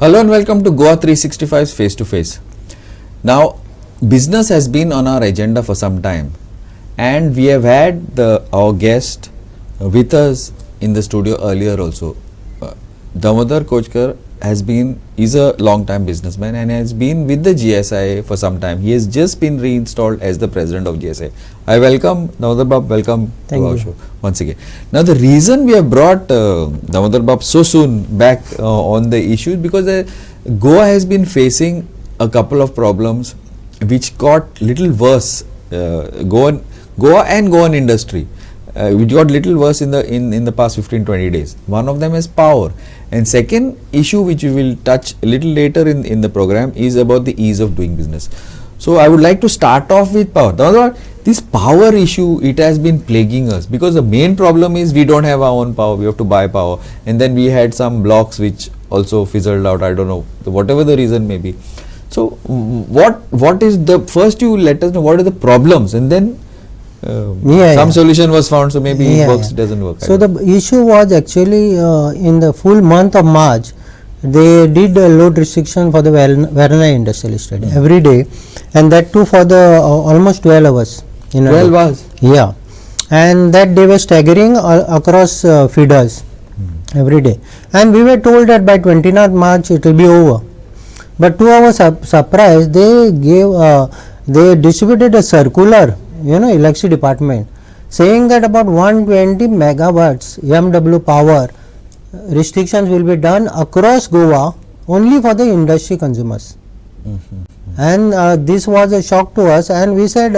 Hello and welcome to Goa 365's Face to Face. Now, business has been on our agenda for some time, and we have had our guest with us in the studio earlier also. Damodar Kochkar is a long-time businessman and has been with the GSI for some time. He has just been reinstalled as the president of GSI. I welcome Damodar Bab. Welcome to our show once again. Now, the reason we have brought Damodar Bab so soon back on the issue is because Goa has been facing a couple of problems which got little worse. Goa and Goan industry. Which got little worse in the past 15-20 days. One of them is power, and second issue which we will touch a little later in the program is about the ease of doing business. So I would like to start off with power. This power issue, it has been plaguing us because the main problem is we don't have our own power, we have to buy power, and then we had some blocks which also fizzled out. I don't know, whatever the reason may be. So what is the first, you let us know what are the problems, and then some solution was found, so maybe it works, doesn't work. So the issue was actually in the full month of March, they did a load restriction for the Verna industrial estate every day, and that too for the almost 12 hours. 12 hours? Yeah, and that they were staggering across feeders every day, and we were told that by 29th March it will be over. But to our surprise, they distributed a circular, electricity department, saying that about 120 megawatts MW power restrictions will be done across Goa only for the industry consumers. And this was a shock to us, and we said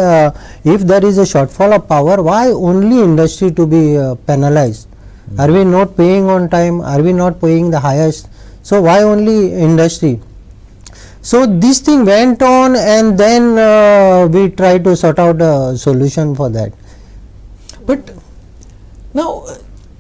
if there is a shortfall of power, why only industry to be penalized? Are we not paying on time? Are we not paying the highest? So why only industry? So this thing went on, and then we tried to sort out a solution for that. But now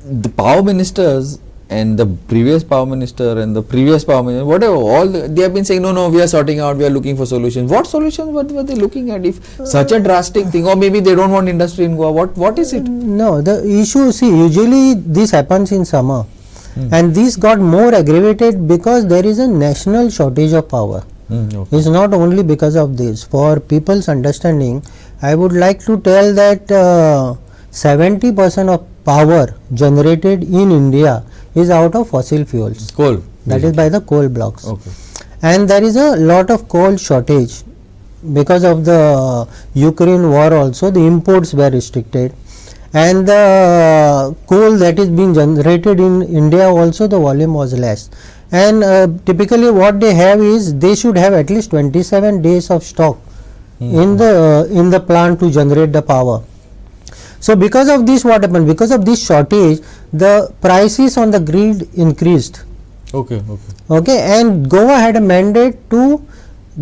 the power ministers and the previous power minister and the previous power minister, whatever, they have been saying, no, we are sorting out, we are looking for solutions. What solutions were they looking at? If such a drastic thing, or maybe they don't want industry in Goa, what is it? No, the issue, see, usually this happens in summer, and this got more aggravated because there is a national shortage of power. Okay. It's not only because of this. For people's understanding, I would like to tell that 70% of power generated in India is out of fossil fuels. Coal. That is by the coal blocks. Okay. And there is a lot of coal shortage because of the Ukraine war also. The imports were restricted, and the coal that is being generated in India also, the volume was less. And typically what they have is, they should have at least 27 days of stock in the plant to generate the power. So because of this, what happened? Because of this shortage, the prices on the grid increased. Okay. And Goa had a mandate to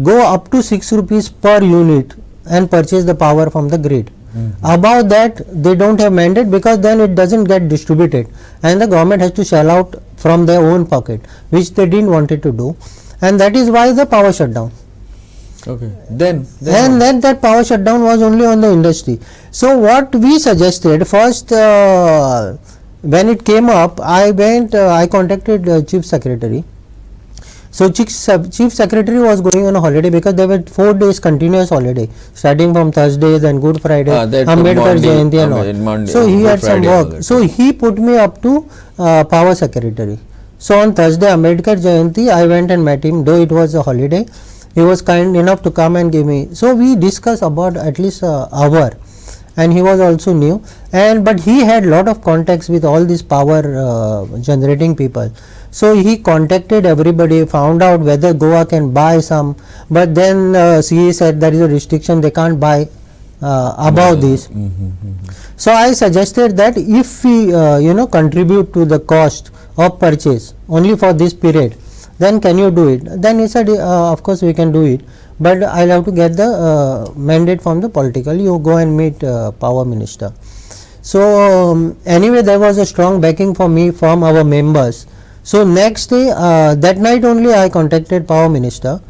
go up to 6 rupees per unit and purchase the power from the grid. Above that, they don't have mandate, because then it doesn't get distributed, and the government has to shell out from their own pocket, which they didn't want it to do, and that is why the power shutdown. Okay. Then that power shutdown was only on the industry. So what we suggested first, when it came up, I contacted Chief Secretary. So Chief Secretary was going on a holiday because there were 4 days continuous holiday, starting from Thursday, then Good Friday, Ambedkar Jayanti and all. Monday, so he had Friday, some work. So he put me up to Power Secretary. So on Thursday, Ambedkar Jayanti, I went and met him, though it was a holiday. He was kind enough to come and give me. So we discussed about at least an hour, and he was also new. But he had lot of contacts with all these power generating people. So he contacted everybody, found out whether Goa can buy some, but then CE said there is a restriction, they can't buy above this. So I suggested that if we contribute to the cost of purchase only for this period, then can you do it? Then he said, of course we can do it, but I'll have to get the mandate from the political. You go and meet power minister. So anyway, there was a strong backing for me from our members. So next day, that night only, I contacted power minister,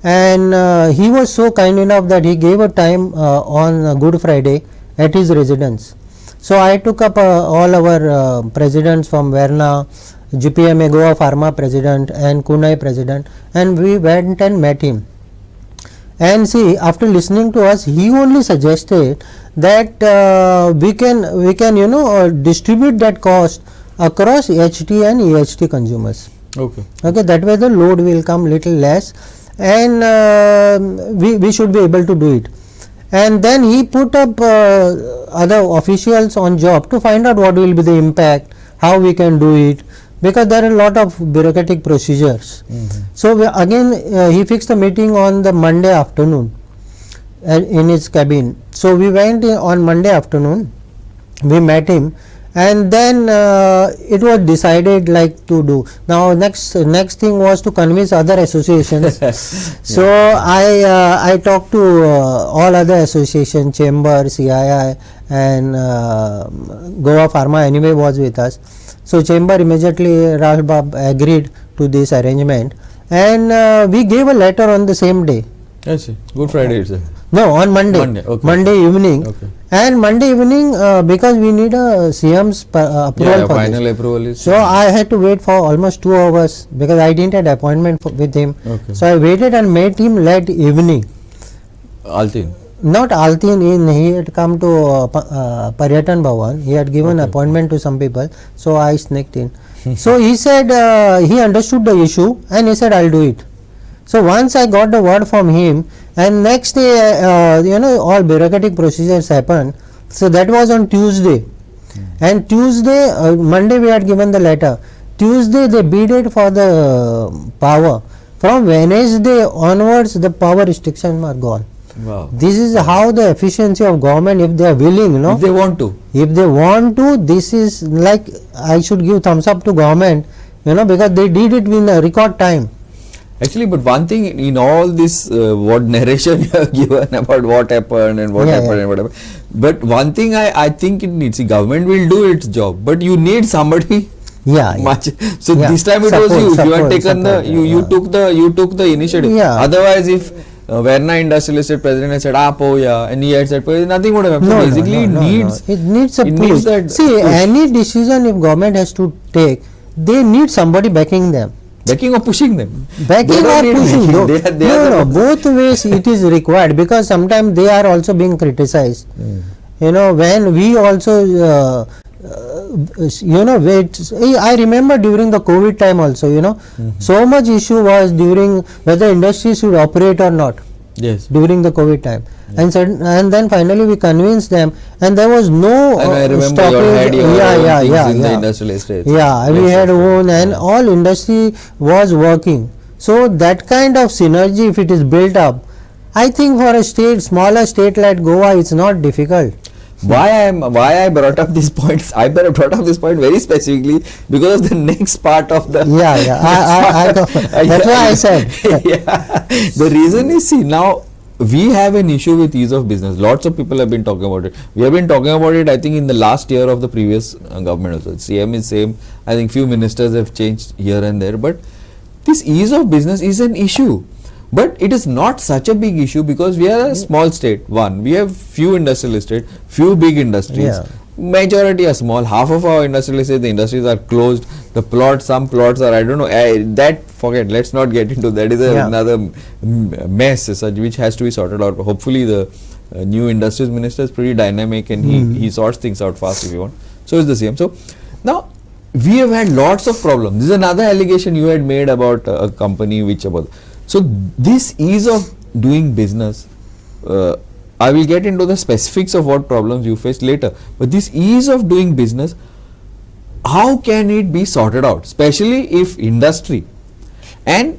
and he was so kind enough that he gave a time on Good Friday at his residence. So I took up all our presidents from Verna, GPMA Goa Pharma president and Kunai president, and we went and met him. And see, after listening to us, he only suggested that we can distribute that cost across HT and EHT consumers. Okay. Okay, that way the load will come little less, and we should be able to do it. And then he put up other officials on job to find out what will be the impact, how we can do it, because there are a lot of bureaucratic procedures. So again he fixed a meeting on the Monday afternoon in his cabin. So we went on Monday afternoon, we met him, and then it was decided like to do. Now next thing was to convince other associations. So I talked to all other associations, Chamber, CII, and Goa Pharma anyway was with us. So Chamber immediately, Rahul Bab agreed to this arrangement, and we gave a letter on the same day. Yes, Good Friday itself. No, on Monday. Okay. Monday evening. Okay. And Monday evening, because we need a CM's approval for final this. approval is. So I had to wait for almost 2 hours because I didn't have appointment with him. Okay. So I waited and met him late evening. Altin. Not Altin, he had come to Paryatan Bhavan. He had given appointment to some people. So I sneaked in. So he said he understood the issue and he said I'll do it. So once I got the word from him, and next day all bureaucratic procedures happened. So that was on Tuesday, and Tuesday, Monday we had given the letter. Tuesday they bidded for the power. From Wednesday onwards the power restrictions are gone. Wow. This is how the efficiency of government, if they are willing, If they want to. if they want to, this is like, I should give thumbs up to government, because they did it in a record time. Actually, but one thing in all this, what narration you have given about what happened and what happened and whatever, but one thing I think it needs, government will do its job, but you need somebody much. So this time it was you. You had taken you took the initiative. Otherwise, if Verna Industrial Estate president had said, and he had said, nothing would have happened. No, so basically, it needs a push. That See, any decision if government has to take, they need somebody backing them. Backing or pushing them? Backing or pushing? No, both ways it is required, because sometimes they are also being criticized. When we also I remember during the COVID time also, so much issue was during whether industry should operate or not. Yes. During the COVID time. And then finally we convinced them, and there was no and I remember stoppage. You had your in the industrial estates. Yeah, we had own, and all industry was working. So that kind of synergy, if it is built up, I think for a smaller state like Goa, it's not difficult. Why I brought up this point? I brought up this point very specifically because of the next part of the. That's why I said. The reason is, see, now we have an issue with ease of business. Lots of people have been talking about it. We have been talking about it, I think, in the last year of the previous government also. CM is same. I think few ministers have changed here and there, but this ease of business is an issue. But it is not such a big issue because we are a small state. We have few industrial estates, few big industries. Majority are small. Half of our industrial estates, the industries are closed. The plots, some plots are, I don't know, forget, let's not get into that. Is another mess which has to be sorted out. Hopefully the new industries minister is pretty dynamic and he sorts things out fast if you want. So is the same. So now we have had lots of problems. This is another allegation you had made about a company So this ease of doing business, I will get into the specifics of what problems you faced later, but this ease of doing business, how can it be sorted out, especially if industry and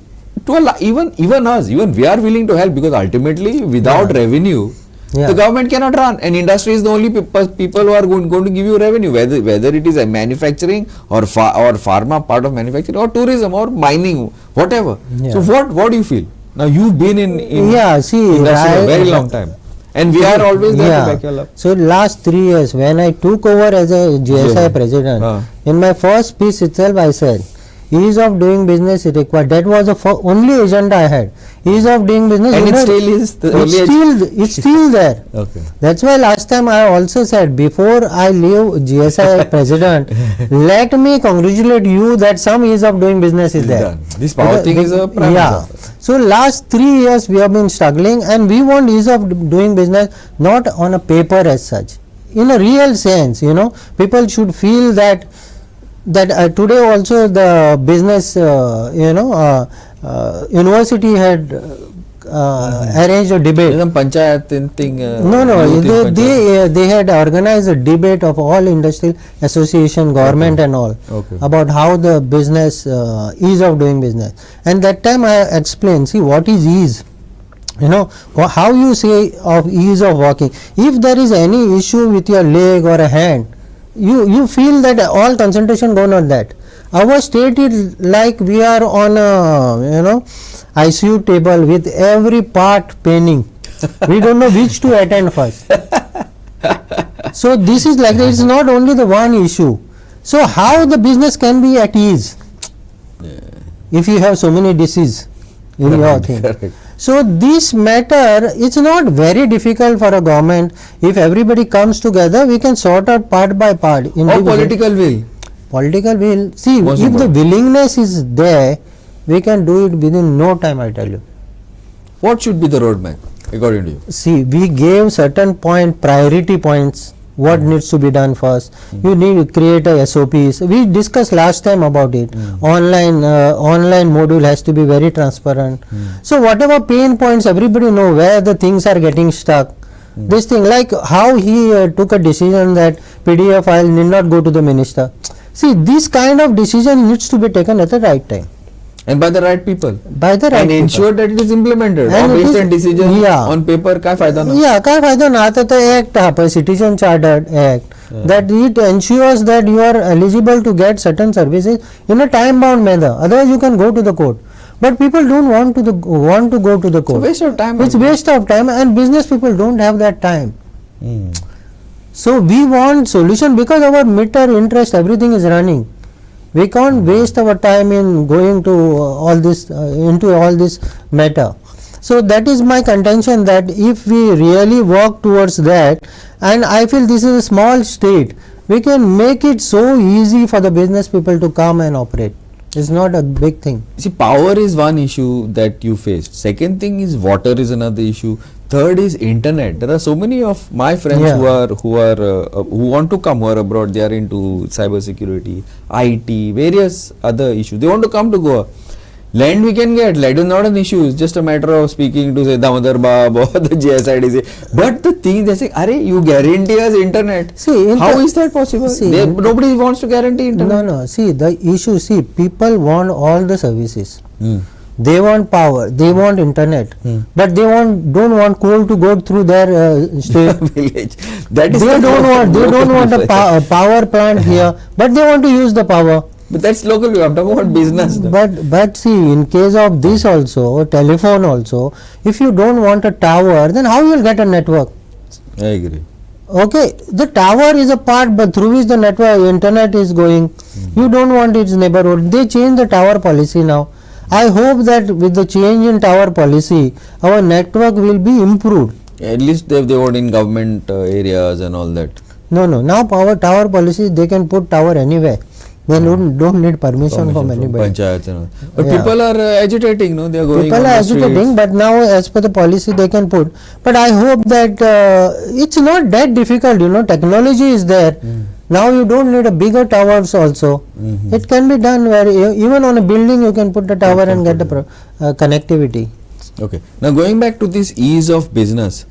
even us, even we are willing to help, because ultimately without revenue, the government cannot run, and industry is the only people who are going to give you revenue, whether it is a manufacturing or pharma part of manufacturing or tourism or mining, whatever. So what do you feel? Now you've been in industry for a very long time, and we are always there to back you up. So last 3 years when I took over as a GSI president, in my first speech itself I said, ease of doing business is required. That was the only agenda I had. Ease of doing business. And it still is the only it's still there. Okay. That's why last time I also said, before I leave GSI president, let me congratulate you that some ease of doing business is there. Done. This power thing is a prime example. So last 3 years we have been struggling, and we want ease of doing business not on a paper as such, in a real sense. People should feel that today also the business university had arranged a debate. Some panchayat thing. They had organized a debate of all industrial association, government and all, about how the business ease of doing business. And that time I explained, see what is ease. How you say of ease of walking. If there is any issue with your leg or a hand, you feel that all concentration gone on that. Our state is like we are on a ICU table with every part paining. We don't know which to attend first. So this is like that. It's not only the one issue. So how the business can be at ease if you have so many diseases in your thing. So this matter, it's not very difficult for a government. If everybody comes together, we can sort out part by part. Or political will. Political will. See, if the willingness is there, we can do it within no time, I tell you. What should be the roadmap according to you? See, we gave certain priority points. What needs to be done first? You need to create a SOPs. We discussed last time about it. Online module has to be very transparent. So whatever pain points, everybody know where the things are getting stuck. This thing, like how he took a decision that PDF file need not go to the minister. See, this kind of decision needs to be taken at the right time. And by the right people. By the right and people. ensure that it is implemented. And or based on decision on paper, काय फायदा ना? Yeah, काय फायदा ना? आता तो act है, Citizen Charter Act, that it ensures that you are eligible to get certain services in a time-bound manner. Otherwise, you can go to the court. But people don't want to go to the court. It's a waste of time. It's waste of time, and business people don't have that time. So we want solution, because our meter, interest, everything is running. We can't waste our time in going to all this into all this matter. So that is my contention, that if we really work towards that, and I feel this is a small state, we can make it so easy for the business people to come and operate. It's not a big thing. See, power is one issue that you faced. Second thing is water is another issue. Third is internet. There are so many of my friends who want to come, who are abroad. They are into cyber security, IT, various other issues. They want to come to Goa. Land we can get. Land is not an issue. It's just a matter of speaking to, say, Damodar Bab or the GSIDC. But the thing they say, "Arey, you guarantee us internet." See, how is that possible? Nobody wants to guarantee internet. No. See, the issue. See, people want all the services. They want power, they want internet, but they don't want coal to go through their state village. That is they don't want a power plant here, but they want to use the power. But that's local. I'm talking about business. But see, in case of this also, telephone also, if you don't want a tower, then how you will get a network? I agree. Okay, the tower is a part, but through which the network internet is going. You don't want its neighborhood. They change the tower policy now. I hope that with the change in tower policy, our network will be improved. At least they want in government areas and all that. No. Now tower policy, they can put tower anywhere. They don't need permission from anybody. Panchayats and all. But people are agitating, no? They are going. People are agitating, but now as per the policy they can put. But I hope that it's not that difficult. Technology is there. Now you don't need a bigger towers also. It can be done where even on a building you can put the tower and get the connectivity. Okay. Now going back to this ease of business,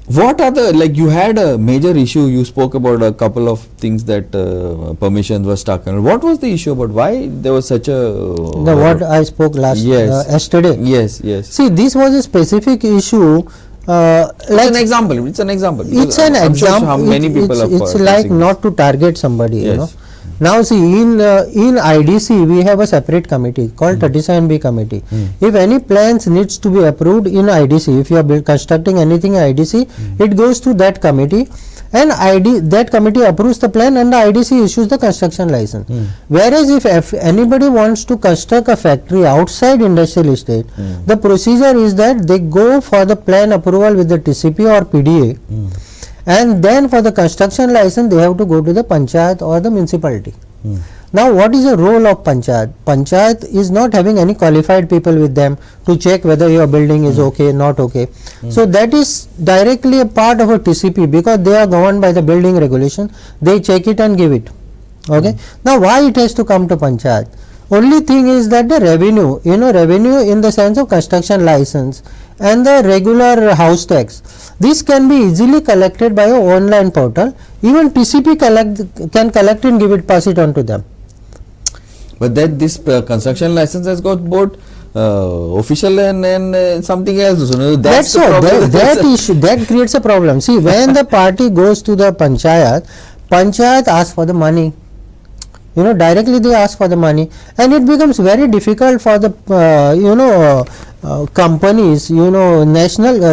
what are the, like you had a major issue, you spoke about a couple of things that permissions were stuck. And what was the issue about? Why there was such a... what I spoke yesterday. Yes. See, this was a specific issue. It's an example. It's an example. How many people it's like not to target somebody. Yes. Now see, in IDC we have a separate committee called 37B committee. If any plans needs to be approved in IDC, if you are constructing anything in IDC, it goes to that committee, and that committee approves the plan and the IDC issues the construction license. Whereas if anybody wants to construct a factory outside industrial estate, the procedure is that they go for the plan approval with the TCP or PDA, and then for the construction license they have to go to the panchayat or the municipality. Now what is the role of panchayat? Panchayat is not having any qualified people with them to check whether your building is okay, not okay. So that is directly a part of a TCP, because they are governed by the building regulation. They check it and give it. Okay. Now why it has to come to panchayat? Only thing is that the revenue, revenue in the sense of construction license and the regular house tax, this can be easily collected by a online portal. Even TCP can collect and give it, pass it on to them. But that this construction license has got both official and something else. That's so. That issue, that creates a problem. See, when the party goes to the panchayat asks for the money. Directly they ask for the money, and it becomes very difficult for the companies, national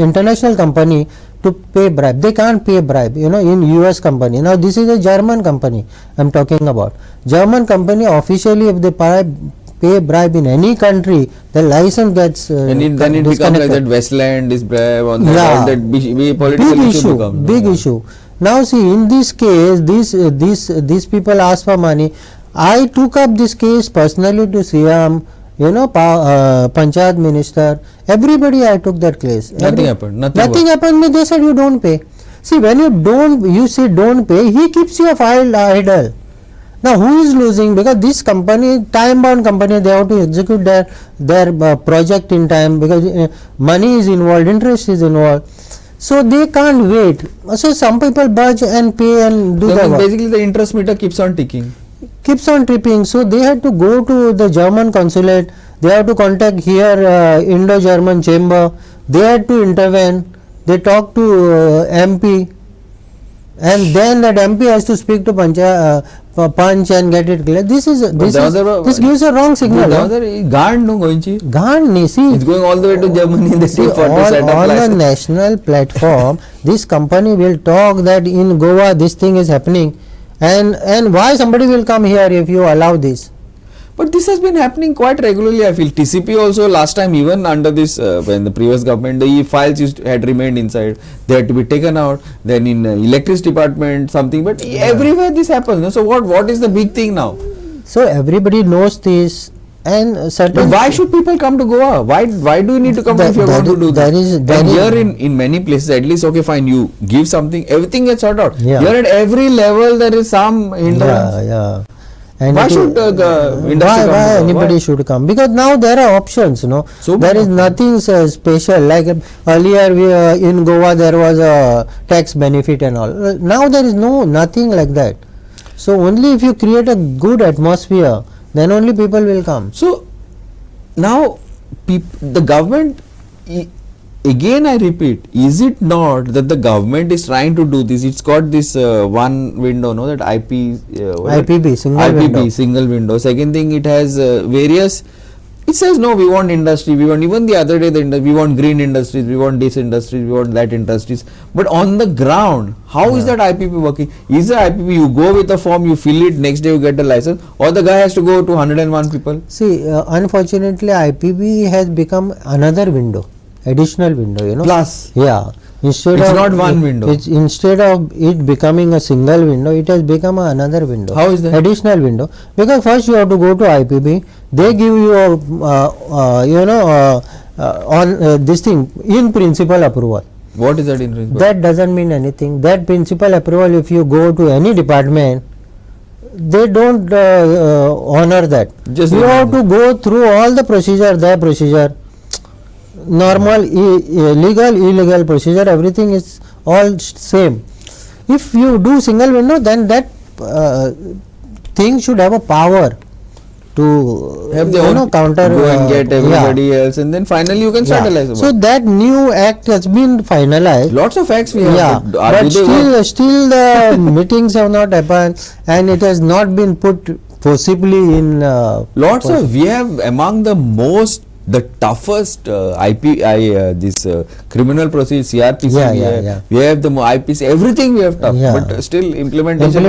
international company to pay bribe. They can't pay bribe, in US company. Now this is a German company I'm talking about. German company officially, if they pay bribe in any country, the license gets then it becomes like that Westland is bribe on that political big issue. Now see, in this case, these people ask for money. I took up this case personally to CM, Panchayat minister, everybody. I took that case. Nothing happened. Nothing happened. They said you don't pay. See, when you say don't pay, he keeps your file idle. Now who is losing? Because this company, time bound company, they have to execute their project in time, because money is involved, interest is involved. So they can't wait. So some people budge and pay and do the work. Basically the interest meter keeps on ticking. So they had to go to the German consulate. They have to contact here Indo-German chamber. They had to intervene. They talk to MP, and then that MP has to speak to Punch and get it clear. This gives a wrong signal. See, it's going all the way to Germany. On the national platform, this company will talk that in Goa this thing is happening, and why somebody will come here if you allow this. But this has been happening quite regularly, I feel. TCP also last time, even under this, when the previous government, the files had remained inside. They had to be taken out. Then in electricity department, something. But everywhere this happens. No? So what is the big thing now? So everybody knows this. And but why should people come to Goa? Why do you need to come if you want to do that? And here in many places, at least, okay, fine, you give something, everything gets sorted out. Here at every level, there is some hindrance. And why should why anybody should come? Because now there are options, So there is nothing special. Like earlier in Goa there was a tax benefit and all. Now there is nothing like that. So only if you create a good atmosphere, then only people will come. So now the government, again I repeat, is it not that the government is trying to do this? It's got this one window, that IPB, single window. Second thing, it has various, it says no, we want industry, we want, even the other day, we want green industries, we want this industries, we want that industries. But on the ground, how is that IPP working? Is the IPP, you go with a form, you fill it, next day you get the license, or the guy has to go to 101 people? See, unfortunately, IPB has become another window. Additional window, Plus. Yeah. Instead of it becoming a single window, it has become another window. How is that? Additional window. Because first you have to go to IPB. They give you on this thing in principle approval. What is that in principle? That doesn't mean anything. That principle approval, if you go to any department, they don't honor that. You have to go through all the procedure, their procedure. Normal, legal, illegal procedure, everything is all same. If you do single window, then that thing should have a power to have the counter, go and get everybody else, and then finally you can start a license. So that new act has been finalized. Lots of acts we have, but still the meetings have not happened, and it has not been put forcibly in. We have among the most the toughest criminal procedure, CRPC, we have the IPC, everything we have tough, but still implementation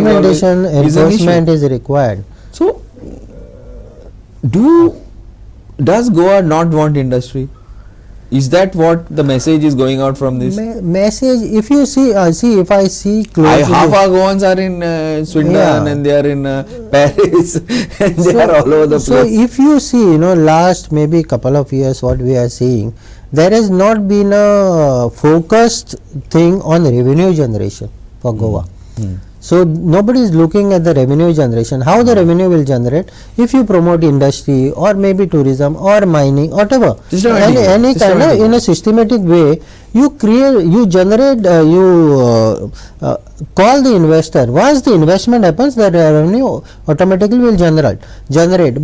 is enforcement is required. So, does Goa not want industry? Is that what the message is going out from this? Message, if you see, if I see closely, half our Goans are in Swindon and they are in Paris and they are all over the place. So if you see, last maybe couple of years, what we are seeing, there has not been a focused thing on revenue generation for Goa. So nobody is looking at the revenue generation, how the revenue will generate if you promote industry or maybe tourism or mining, whatever, any kind of in a systematic way. You create, you generate, call the investor. Once the investment happens, the revenue automatically will generate.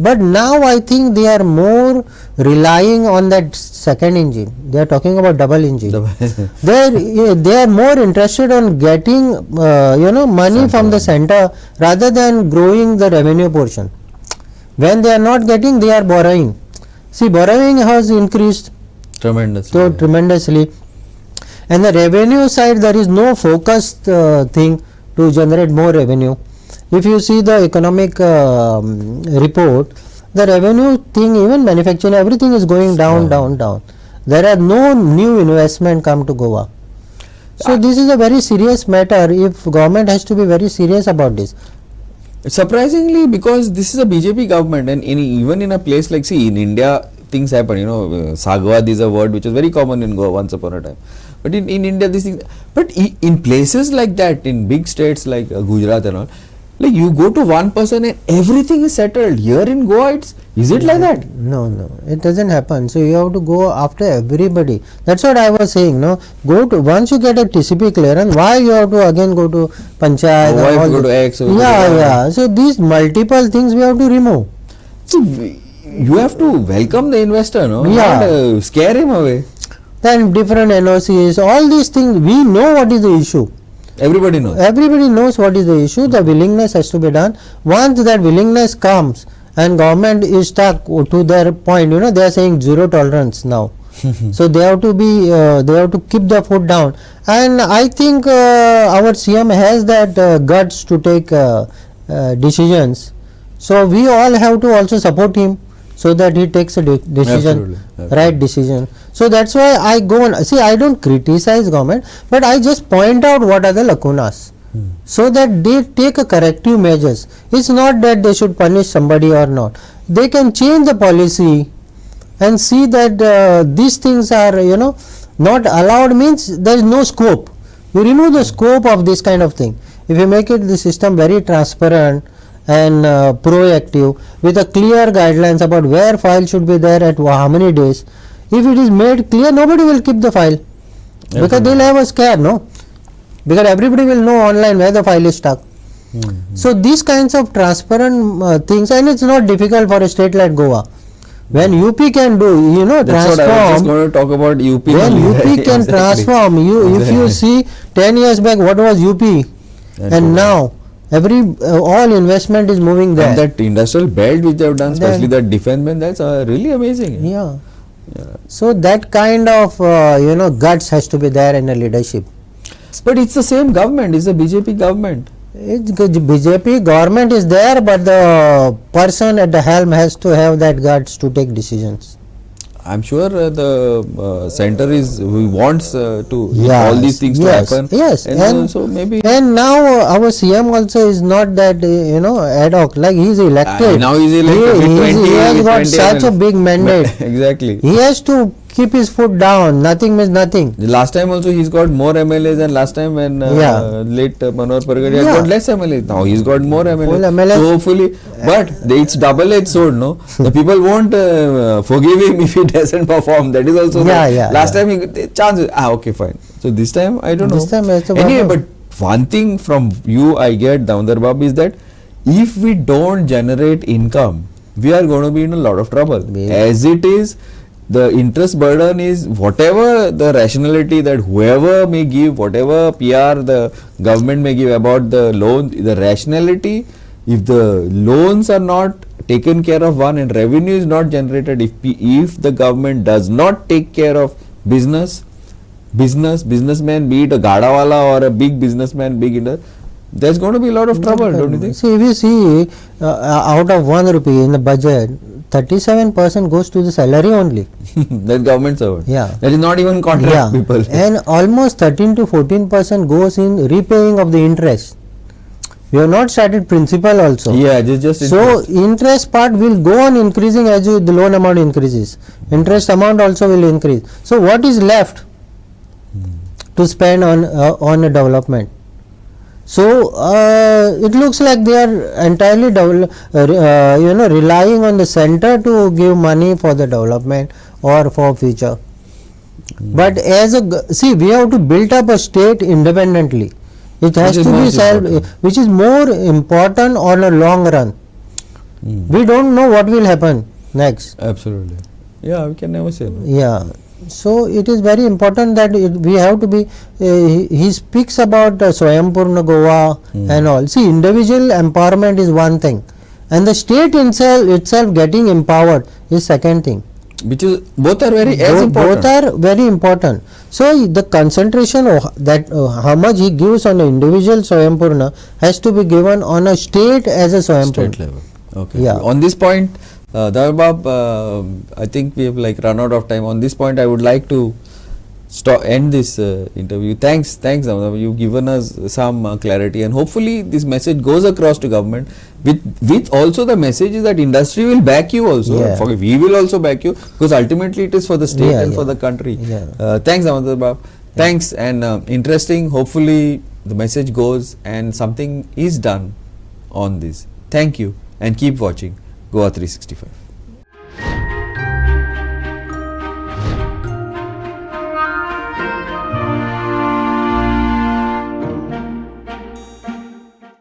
But now I think they are more relying on that second engine. They are talking about double engine. They are more interested on getting money from the center rather than growing the revenue portion. When they are not getting, they are borrowing. See, borrowing has increased tremendously. And the revenue side, there is no focused thing to generate more revenue. If you see the economic report, the revenue thing, even manufacturing, everything is going down. There are no new investment come to Goa. So this is a very serious matter. If government has to be very serious about this. Surprisingly, because this is a BJP government, and even in a place like, see, in India, things happen. Sagwad is a word which was very common in Goa once upon a time. But in India, these things. But in places like that, in big states like Gujarat and all, like you go to one person and everything is settled. Here in Goa, is it like that? No, it doesn't happen. So you have to go after everybody. That's what I was saying. Once you get a TCP clearance, why you have to again go to Panchayat? Why have to go to X? So these multiple things we have to remove. See, you have to welcome the investor, not scare him away. Then different NOCs, all these things, we know what is the issue. Everybody knows. Everybody knows what is the issue. The willingness has to be done. Once that willingness comes and government is stuck to their point, they are saying zero tolerance now. So they have to be, they have to keep the foot down. And I think our CM has that guts to take decisions. So we all have to also support him, so that he takes a decision, Absolutely. Right decision. So that's why I go on. See, I don't criticize government, but I just point out what are the lacunas, so that they take a corrective measures. It's not that they should punish somebody or not. They can change the policy and see that these things are, not allowed, means there is no scope. You remove the scope of this kind of thing. If you make it the system very transparent and proactive with a clear guidelines about where file should be there at how many days, if it is made clear, nobody will keep the file, because they will have a scare, because everybody will know online where the file is stuck. So these kinds of transparent things, and it's not difficult for a state like Goa. When UP can do, That's transform. What I was just going to talk about UP. When UP can transform, if you see 10 years back, what was UP, and now all investment is moving there. And that industrial belt which they have done, especially that defense, that's really amazing. Yeah. So that kind of guts has to be there in a leadership. But it's the same government. It's the BJP government. BJP government is there, but the person at the helm has to have that guts to take decisions. I'm sure the center who wants all these things to happen. Yes, and so maybe. And now our CM also is not that ad hoc. Like he is elected. Now he is elected. He has got such a big mandate. Exactly. He has to keep his foot down. Nothing means nothing. The last time also he's got more MLAs, and last time when late Manohar Pargade has got less MLAs. Now he's got more MLAs. So hopefully, but it's double-edged sword, no? The people won't forgive him if he doesn't perform. That is also last time he chances. Okay, fine. So this time I don't know. This time anyway, but one thing from you I get, Damodar Babu, is that if we don't generate income, we are going to be in a lot of trouble. As it is, the interest burden is whatever the rationality that whoever may give, whatever PR the government may give about the loan, the rationality, if the loans are not taken care of one and revenue is not generated, if the government does not take care of businessman, be it a gadawala or a big businessman, there's going to be a lot of trouble, don't you think? See, if you see out of 1 rupee in the budget, 37% goes to the salary only. That government servant. Yeah. That is not even contract people. And almost 13 to 14% goes in repaying of the interest. We have not started principal also. Yeah, just so interest part will go on increasing as the loan amount increases. Interest amount also will increase. So what is left to spend on a development? So it looks like they are entirely relying on the center to give money for the development or for future. But as we have to build up a state independently. It has to be which is more important on a long run. We don't know what will happen next. Absolutely. Yeah, we can never say no. Yeah. So it is very important that we have to be. He speaks about Swayambhurna Goa and all. See, individual empowerment is one thing, and the state itself getting empowered is second thing. Which is both are very important. Both are very important. So the concentration of that how much he gives on an individual Swayambhurna has to be given on a state as a Swayambhurna. State level. Okay. Yeah. On this point, Dawabab, I think we have run out of time. On this point, I would like to end this interview. Thanks, Dawabab. You've given us some clarity, and hopefully this message goes across to government. With also the message is that industry will back you also. Yeah. We will also back you, because ultimately it is for the state and for the country. Yeah. Thanks, Dawabab. Thanks, and interesting. Hopefully the message goes and something is done on this. Thank you, and keep watching Goa 365.